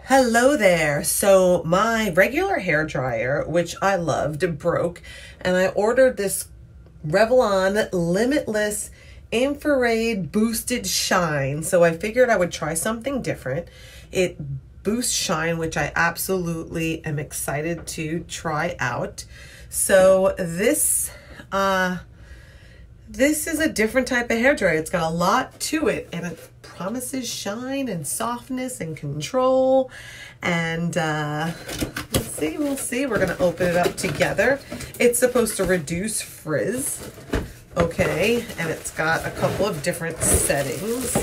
Hello there. So my regular hair dryer, which I loved, broke, and I ordered this Revlon Limitless Infrared Boosted Shine. So I figured I would try something different. It boosts shine, which I absolutely am excited to try out. So this is a different type of hair dryer. It's got a lot to it, and it promises shine and softness and control. And we'll see. We're gonna open it up together. It's supposed to reduce frizz. Okay, and it's got a couple of different settings.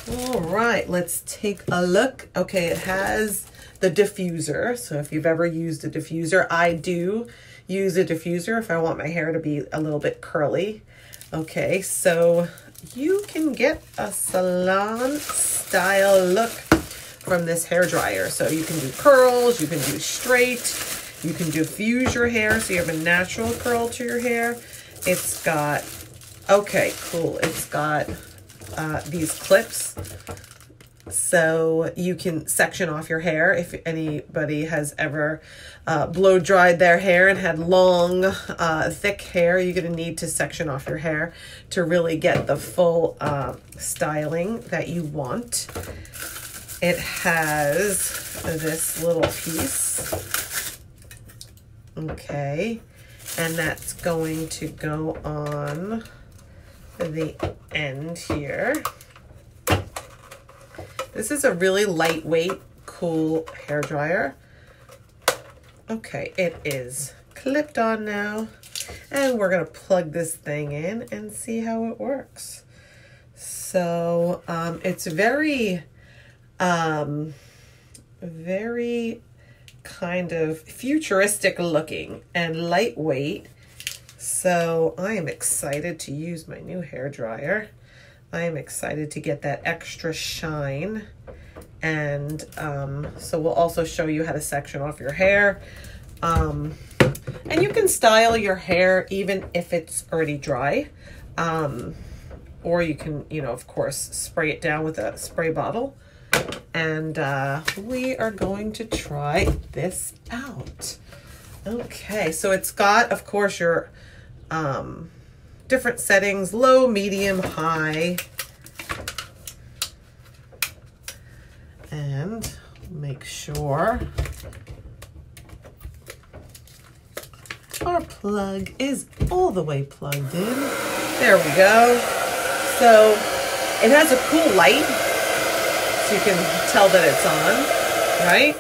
All right, let's take a look. Okay, it has the diffuser. So if you've ever used a diffuser, I do use a diffuser if I want my hair to be a little bit curly. Okay, so you can get a salon style look from this hair dryer. So you can do curls, you can do straight, you can diffuse your hair so you have a natural curl to your hair. It's got, okay, cool. It's got these clips so you can section off your hair. If anybody has ever blow dried their hair and had long, thick hair, you're gonna need to section off your hair to really get the full styling that you want. It has this little piece, okay, and that's going to go on the end here. This is a really lightweight, cool hair dryer. Okay, it is clipped on now, and we're gonna plug this thing in and see how it works. So it's very kind of futuristic looking and lightweight. So I am excited to use my new hair dryer. I am excited to get that extra shine. And so we'll also show you how to section off your hair. And you can style your hair even if it's already dry. Or you can, of course, spray it down with a spray bottle. And we are going to try this out. Okay, so it's got, of course, your different settings: low, medium, high. And make sure our plug is all the way plugged in. There we go. So it has a cool light, so you can tell that it's on, right?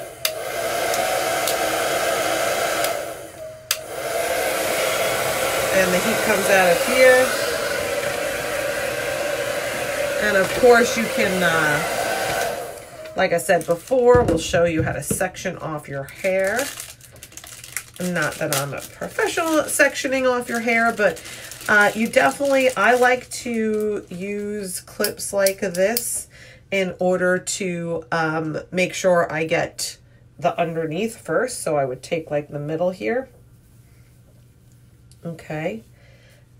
And the heat comes out of here. And of course you can, like I said before, we'll show you how to section off your hair. Not that I'm a professional at sectioning off your hair, but you definitely, I like to use clips like this in order to make sure I get the underneath first. So I would take like the middle here. Okay.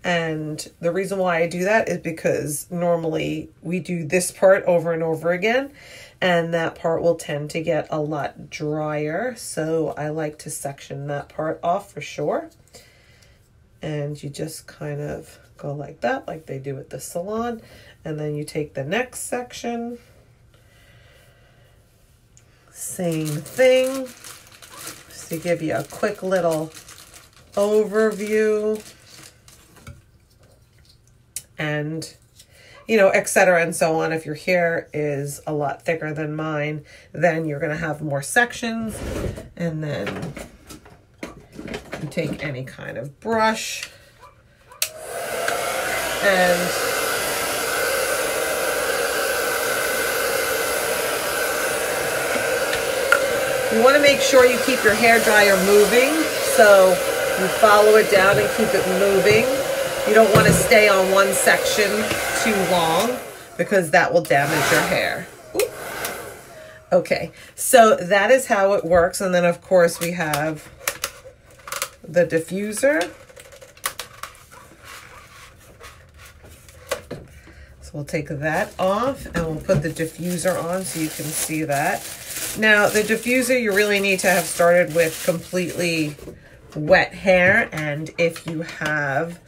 And the reason why I do that is because normally we do this part over and over again, and that part will tend to get a lot drier. So I like to section that part off for sure. And you just kind of go like that, like they do at the salon. And then you take the next section. Same thing. Just to give you a quick little overview. And, etc. and so on. If your hair is a lot thicker than mine, then you're going to have more sections. And then you take any kind of brush and you want to make sure you keep your hair dryer moving. So you follow it down and keep it moving. You don't want to stay on one section too long because that will damage your hair. Ooh. Okay, so that is how it works. And then of course we have the diffuser. So we'll take that off and we'll put the diffuser on so you can see that. Now, the diffuser, you really need to have started with completely wet hair, and if you have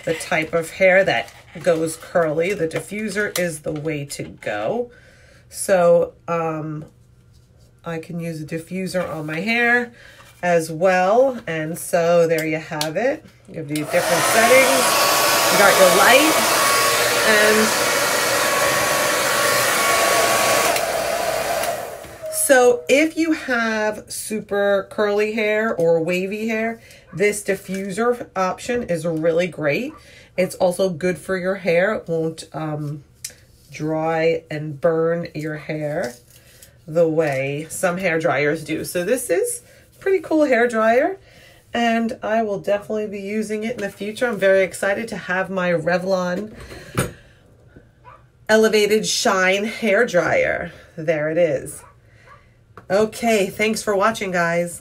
the type of hair that goes curly, the diffuser is the way to go. So I can use a diffuser on my hair as well, and so there you have it. You have the different settings. You got your light, and so if you have super curly hair or wavy hair, this diffuser option is really great. It's also good for your hair. It won't dry and burn your hair the way some hair dryers do. So this is a pretty cool hair dryer, and I will definitely be using it in the future. I'm very excited to have my Revlon Elevated Shine hair dryer. There it is. Okay, thanks for watching, guys.